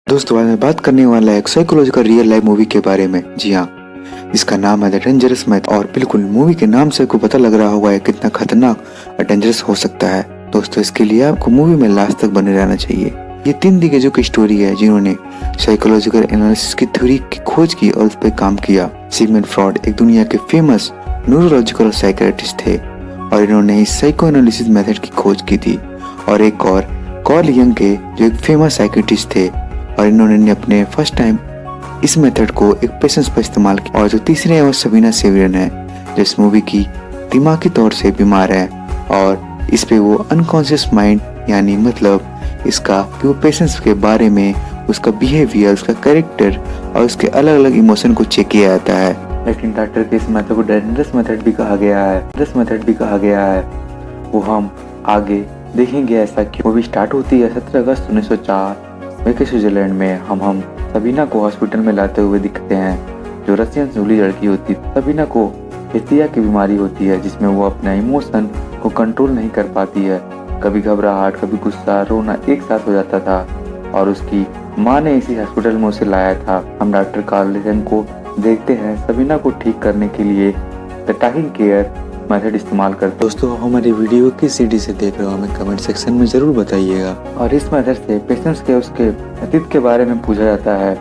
दोस्तों आज मैं बात करने वाला है एक साइकोलॉजिकल रियल लाइफ मूवी के बारे में। जी हाँ, इसका नाम है द डेंजरस मैथ। और बिल्कुल मूवी के नाम से आपको पता लग रहा होगा ये कितना खतरनाक और डेंजरस हो सकता है। दोस्तों इसके लिए आपको मूवी में लास्ट तक बने रहना चाहिए। ये 3 दिग्गजों की स्टोरी है जिन्होंने साइकोलॉजिकल एनालिसिस की थ्योरी की खोज की और उस पर काम किया। सिगमंड फ्रॉड एक दुनिया के फेमस न्यूरोलॉजिकल साइकियाट्रिस्ट थे और इन्होंने इस साइको एनालिसिस मेथड की खोज की थी। और एक और कार्ल यंग के जो एक फेमस साइकियाट्रिस्ट थे और इन्होंने अपने फर्स्ट टाइम इस मेथड को एक पेशेंट्स पर इस्तेमाल किया। और जो तीसरे है वो सबीना सेवियन है जो इस मूवी की दिमागी तौर से बीमार है और इस पे वो अनकॉन्शियस माइंड यानी मतलब इसका वो पेशेंट्स के बारे में उसका बिहेवियर, उसका कैरेक्टर और उसके अलग अलग इमोशन को चेक किया जाता है। लेकिन डॉक्टर के इस मेथड को डेंजरस मेथड भी कहा गया है। वो हम आगे देखेंगे। ऐसा कि मूवी स्टार्ट होती है 17 अगस्त 1904 के स्विट्जरलैंड में। हम सबीना को हॉस्पिटल में लाते हुए दिखते हैं जो रशियन झूली लड़की होती है। सबीना को हिस्टीरिया की बीमारी होती है जिसमें वो अपने इमोशन को कंट्रोल नहीं कर पाती है। कभी घबराहट, कभी गुस्सा, रोना एक साथ हो जाता था और उसकी माँ ने इसी हॉस्पिटल में उसे लाया था। हम डॉक्टर कार्ल को देखते हैं सबीना को ठीक करने के लिए द टॉकिंग केयर मेथड इस्तेमाल करते। दोस्तों हमारी वीडियो किस सिटी से देख रहे हो हमें कमेंट सेक्शन में जरूर बताइएगा। और इस मेथड से पेशेंट्स के उसके अतीत के बारे में पूछा जाता है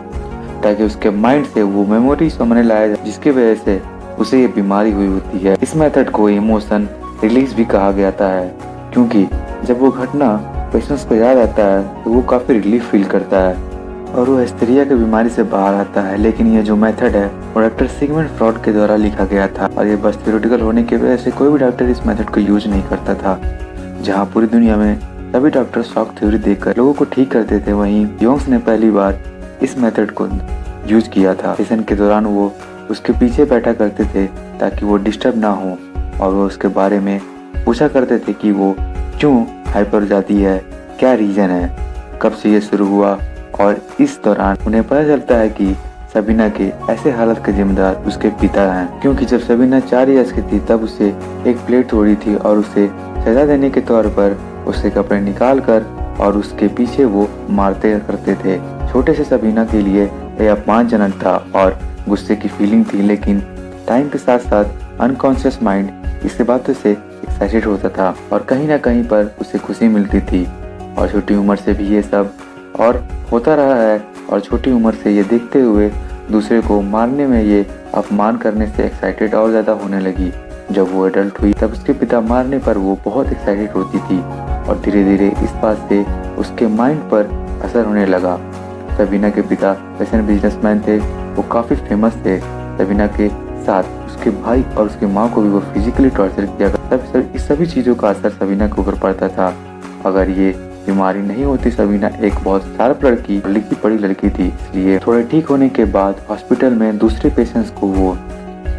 ताकि उसके माइंड से वो मेमोरी सामने लाया जाए जिसकी वजह से उसे ये बीमारी हुई होती है। इस मेथड को इमोशन रिलीज भी कहा जाता है क्योंकि जब वो घटना पेशेंट्स को याद आता है तो वो काफी रिलीफ फील करता है और वो हिस्टीरिया की बीमारी से बाहर आता है। लेकिन ये जो मेथड है वो डॉक्टर सिगमंड फ्रॉड के द्वारा लिखा गया था और ये बस थ्योरेटिकल होने की वजह से कोई भी डॉक्टर इस मेथड को यूज नहीं करता था। जहाँ पूरी दुनिया में सभी डॉक्टर शॉक थ्योरी देकर लोगों को ठीक करते थे, वहीं योंग्स ने पहली बार इस मेथड को यूज किया था। सेशन के दौरान वो उसके पीछे बैठा करते थे ताकि वो डिस्टर्ब ना हो और वो उसके बारे में पूछा करते थे कि वो क्यों हाइपर जाती है, क्या रीजन है, कब से ये शुरू हुआ। और इस दौरान उन्हें पता चलता है कि सबीना के ऐसे हालत के जिम्मेदार उसके पिता हैं क्योंकि जब सबीना 4 इयर्स की थी तब उसे एक प्लेट तोड़ी थी और उसे सजा देने के तौर पर उससे कपड़े निकाल कर और उसके पीछे वो मारते करते थे। छोटे से सबीना के लिए यह अपमानजनक था और गुस्से की फीलिंग थी, लेकिन टाइम के साथ साथ अनकॉन्शियस माइंड इस बातों से एक्साइटेड होता था और कहीं ना कहीं पर उसे खुशी मिलती थी। और छोटी उम्र से भी ये सब और होता रहा है और छोटी उम्र से ये देखते हुए दूसरे को मारने में, ये अपमान करने से एक्साइटेड और ज़्यादा होने लगी। जब वो एडल्ट हुई तब उसके पिता मारने पर वो बहुत एक्साइटेड होती थी और धीरे धीरे इस बात से उसके माइंड पर असर होने लगा। सबीना के पिता फैशन बिजनेसमैन थे, वो काफ़ी फेमस थे। सबीना के साथ उसके भाई और उसकी माँ को भी वो फिजिकली टॉर्चर किया करता। इस सभी चीज़ों का असर सबीना के ऊपर पड़ता था। अगर ये बीमारी नहीं होती, सबीना एक बहुत शार्प लड़की, लिखी पढ़ी लड़की थी। इसलिए थोड़े ठीक होने के बाद हॉस्पिटल में दूसरे पेशेंट्स को वो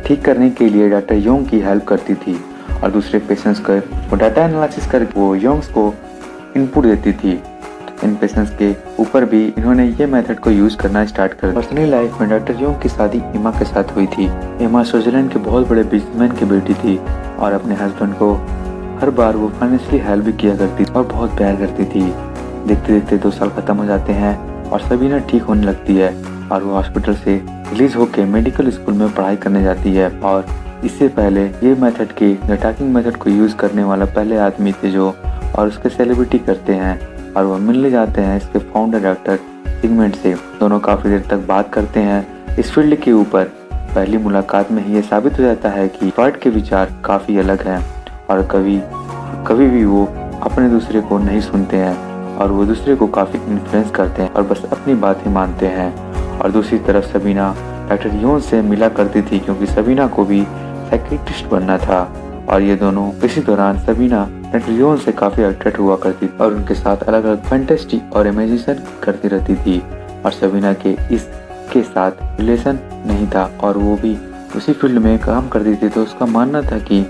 ठीक करने के लिए डॉक्टर योंग की हेल्प करती थी और दूसरे पेशेंट्स को वो डाटा एनालिसिस कर वो योंग्स को इनपुट देती थी। इन पेशेंट्स के ऊपर भी इन्होंने ये मेथड को यूज करना स्टार्ट कर। पर्सनल लाइफ में डॉक्टर योंग की शादी एमा के साथ हुई थी। एमा स्विट्जरलैंड के बहुत बड़े बिजनेसमैन की बेटी थी और अपने हस्बैंड को हर बार वो फाइनेंशियली हेल्प भी किया करती थी और बहुत प्यार करती थी। देखते देखते 2 साल खत्म हो जाते हैं और सबीना ठीक होने लगती है और वो हॉस्पिटल से रिलीज होकर मेडिकल स्कूल में पढ़ाई करने जाती है। और इससे पहले ये मेथड के द टॉकिंग मेथड को यूज करने वाला पहले आदमी थे जो और उसके सेलिब्रिटी करते हैं और वो मिलने जाते हैं इसके फाउंडर डॉक्टर सिगमंड से। दोनों काफी देर तक बात करते हैं इस फील्ड के ऊपर। पहली मुलाकात में ही ये साबित हो जाता है कि फ्रॉड के विचार काफी अलग हैं और कभी भी वो अपने दूसरे को नहीं सुनते हैं और वो दूसरे को काफ़ी इन्फ्लुएंस करते हैं और बस अपनी बात ही मानते हैं। और दूसरी तरफ सबीना डॉक्टर योंग से मिला करती थी क्योंकि सबीना को भी साइकियाट्रिस्ट बनना था और ये दोनों इसी दौरान सबीना डॉक्टर योंग से काफ़ी अट्रैक्ट हुआ करती थी और उनके साथ अलग अलग फैंटेसी और इमेजिनेशन करती रहती थी। और सबीना के इसके साथ रिलेशन नहीं था और वो भी उसी फील्ड में काम करती थी, तो उसका मानना था कि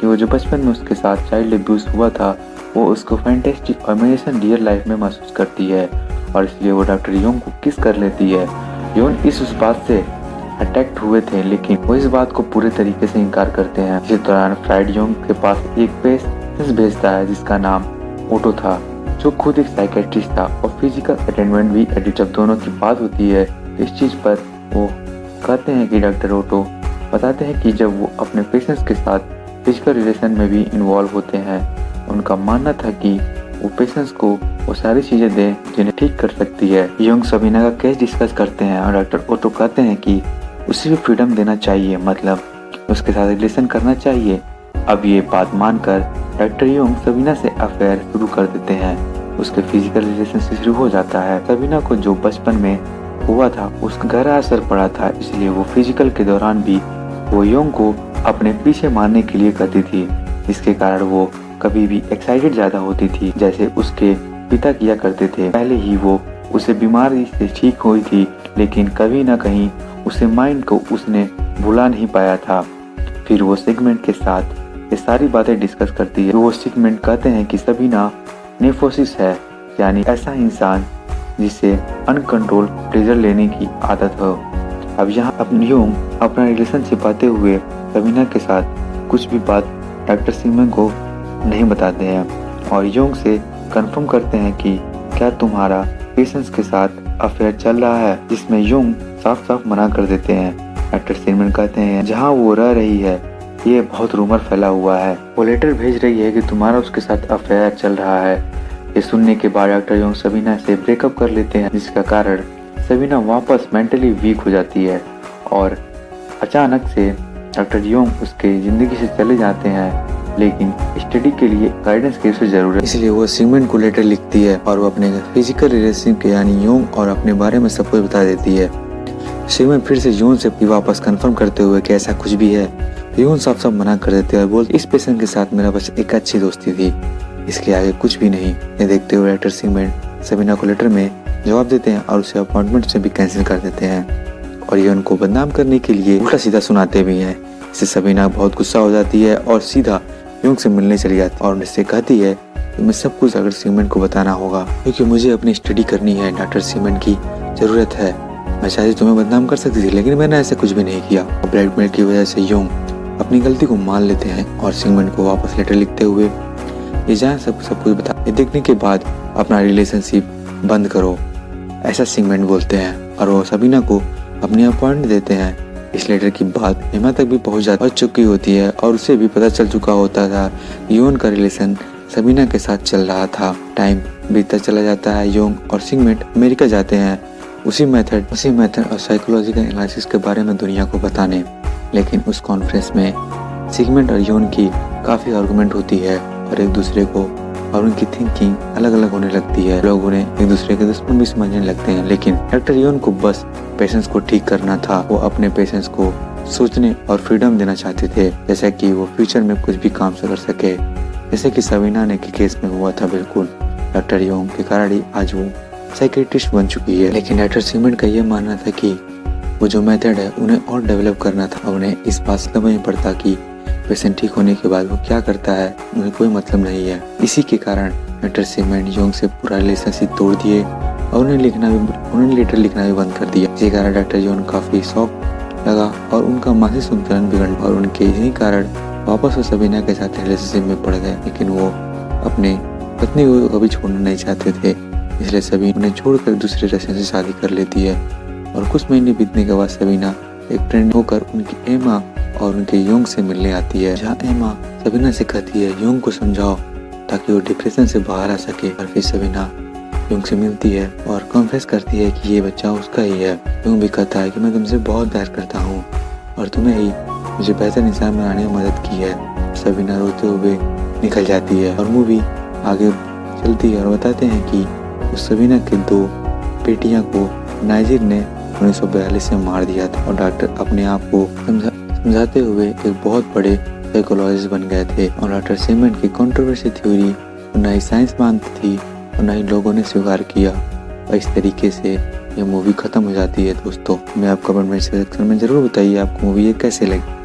वो जो बचपन में उसके साथ चाइल्ड अब्यूज हुआ था वो उसको फैंटेस्टिक और इमेजिनेशन रियल लाइफ में महसूस करती है और इसलिए वो डॉक्टर योंग को किस कर लेती है। योंग उस बात से अटैक्ट हुए थे लेकिन वो इस बात को पूरे तरीके से इनकार करते हैं। इसी दौरान फ्राइड योंग के पास एक पेशेंट भेजता है जिसका नाम ओटो था जो खुद एक साइकेट्रिस्ट था और फिजिकल अटेंडमेंट भी एडिट। जब दोनों की बात होती है तो इस चीज़ पर वो कहते हैं कि डॉक्टर ओटो बताते हैं कि जब वो अपने पेशेंट्स के साथ फिजिकल रिलेशन में भी इन्वॉल्व होते हैं, उनका मानना था कि वो पेशेंट्स को वो सारी चीज़ें दें जिन्हें ठीक कर सकती है। योंग सबीना का केस डिस्कस करते हैं और डॉक्टर ओटो कहते हैं कि उसे भी फ्रीडम देना चाहिए, मतलब उसके साथ रिलेशन करना चाहिए। अब ये बात मानकर डॉक्टर योंग सबीना से अफेयर शुरू कर देते हैं। उसके फिजिकल रिलेशन से शुरू हो जाता है। सबीना को जो बचपन में हुआ था उसका गहरा असर पड़ा था, इसलिए वो फिजिकल के दौरान भी वो योंग को अपने पीछे मारने के लिए कहती थी, जिसके कारण वो कभी भी एक्साइटेड ज्यादा होती थी, जैसे उसके पिता किया करते थे। पहले ही वो उसे बीमारी से ठीक हुई थी, लेकिन कभी ना कहीं उसे माइंड को उसने भुला नहीं पाया था। फिर वो सिगमेंट के साथ ये सारी बातें डिस्कस करती है। वो सिगमेंट कहते हैं कि सबीना नेफ्रोसिस है, यानी ऐसा इंसान जिसे अनकंट्रोल प्लेजर लेने की आदत हो। अब यहाँ अपने योंग अपना रिलेशन छिपाते हुए सबीना के साथ कुछ भी बात डॉक्टर सिगमेंट को नहीं बताते हैं और योंग से कंफर्म करते हैं कि क्या तुम्हारा पेशेंट्स के साथ अफेयर चल रहा है, जिसमें योंग साफ साफ मना कर देते हैं। डॉक्टर सिगमेंट कहते हैं जहाँ वो रह रही है ये बहुत रूमर फैला हुआ है, वो लेटर भेज रही है कि तुम्हारा उसके साथ अफेयर चल रहा है। ये सुनने के बाद डॉक्टर योंग सबीना से ब्रेकअप कर लेते हैं, जिसका कारण सबीना वापस मेंटली वीक हो जाती है और अचानक से डॉक्टर योंग उसके जिंदगी से चले जाते हैं, लेकिन स्टडी के लिए गाइडेंस की उसे जरूरत है। इसलिए वो सिगमेंट को लेटर लिखती है और वो अपने फिजिकल रिलेशन के यानी योंग और अपने बारे में सब कुछ बता देती है। सिगमेंट फिर से योंग से वापस कंफर्म करते हुए कि ऐसा कुछ भी है। योंग साफ साफ मना कर देते हैं और बोलते इस पेशेंट के साथ मेरा बस एक अच्छी दोस्ती थी, इसके आगे कुछ भी नहीं। ये देखते हुए डॉक्टर सिगमेंट सबीना को लेटर में जवाब देते हैं और उसे अपॉइंटमेंट से भी कैंसिल कर देते हैं और ये उनको बदनाम करने के लिए उल्टा सीधा सुनाते भी हैं। इससे सबीना बहुत गुस्सा हो जाती है और सीधा योंग से मिलने चली जाती है और उससे कहती है कि मैं सब कुछ अगर सिगमेंट को बताना होगा, क्योंकि मुझे अपनी स्टडी करनी है, डॉक्टर सिगमेंट की जरूरत है। मैं शायद तुम्हें बदनाम कर सकती थी, लेकिन मैंने ऐसा कुछ भी नहीं किया। ब्लैकमेल की वजह से योंग अपनी गलती को मान लेते हैं और सिगमेंट को वापस लेटर लिखते हुए ये जान सब कुछ बता। ये देखने के बाद अपना रिलेशनशिप बंद करो, ऐसा सिगमेंट बोलते हैं और वो सबीना को अपनी अपॉइंटमेंट देते हैं। इस लेटर की बात हेमा तक भी पहुंच चुकी होती है और उसे भी पता चल चुका होता था योंग का रिलेशन सबीना के साथ चल रहा था। टाइम बीतता चला जाता है। योंग और सिगमेंट अमेरिका जाते हैं उसी मेथड और साइकोलॉजिकल एनालिसिस के बारे में दुनिया को बताने, लेकिन उस कॉन्फ्रेंस में सिगमेंट और योंग की काफ़ी आर्गुमेंट होती है और एक दूसरे को और उनकी थिंकिंग अलग अलग होने लगती है। लोग उन्हें एक दूसरे के दुश्मन भी समझने लगते हैं, लेकिन डॉक्टर योंग को बस पेशेंट्स को ठीक करना था। वो अपने पेशेंट्स को सोचने और फ्रीडम देना चाहते थे, जैसे कि वो फ्यूचर में कुछ भी काम से कर सके, जैसे कि सबीना ने के केस में हुआ था। बिल्कुल डॉक्टर योंग के कारण ही आज वो साइकेट्रिस्ट बन चुकी है। लेकिन डॉक्टर सिगमेंट का ये मानना था कि वो जो मेथड है उन्हें और डेवलप करना था। उन्हें इस बात से नहीं पड़ता कि पेशेंट ठीक होने के बाद वो क्या करता है, उन्हें कोई मतलब नहीं है। इसी के कारण डॉक्टर सिगमेंट योंग से पूरा रिलेशनशिप तोड़ दिए और उन्हें लेटर लिखना भी बंद कर दिया। इसी कारण डॉक्टर योंग काफी शौक लगा और उनका मानसिक संतुलन बिगड़ और उनके इसी कारण वापस वो सबीना के साथ रिलेशनशिप में पड़ गए। लेकिन वो अपने पत्नी को कभी छोड़ना नहीं चाहते थे, इसलिए सबीना उन्हें छोड़कर दूसरे रिलेशन से शादी कर लेती है और कुछ महीने बीतने के बाद सबीना एक फ्रेंड होकर उनकी एमा और उनके योंग से मिलने आती है, जहाँ एमा सबीना से कहती है योंग को समझाओ ताकि वो डिप्रेशन से बाहर आ सके। और फिर सबीना योंग से मिलती है और कॉन्फेस करती है कि ये बच्चा उसका ही है। योंग भी कहता है कि मैं तुमसे बहुत प्यार करता हूँ और तुम्हें ही मुझे बेहतर इंसान बनाने में मदद की है। सबीना रोते हुए निकल जाती है और मूवी आगे चलती है और बताते हैं कि उस सबीना के 2 बेटियां को नाइजीर ने 1942 में मार दिया था और डॉक्टर अपने आप को समझाते हुए एक बहुत बड़े साइकोलॉजिस्ट बन गए थे। और डॉक्टर सिगमेंट की कंट्रोवर्सी थ्योरी न ही साइंस मानती थी और न ही लोगों ने स्वीकार किया और इस तरीके से ये मूवी खत्म हो जाती है। दोस्तों मैं आप कमेंट सेक्शन में जरूर बताइए आपको मूवी ये कैसे लगी।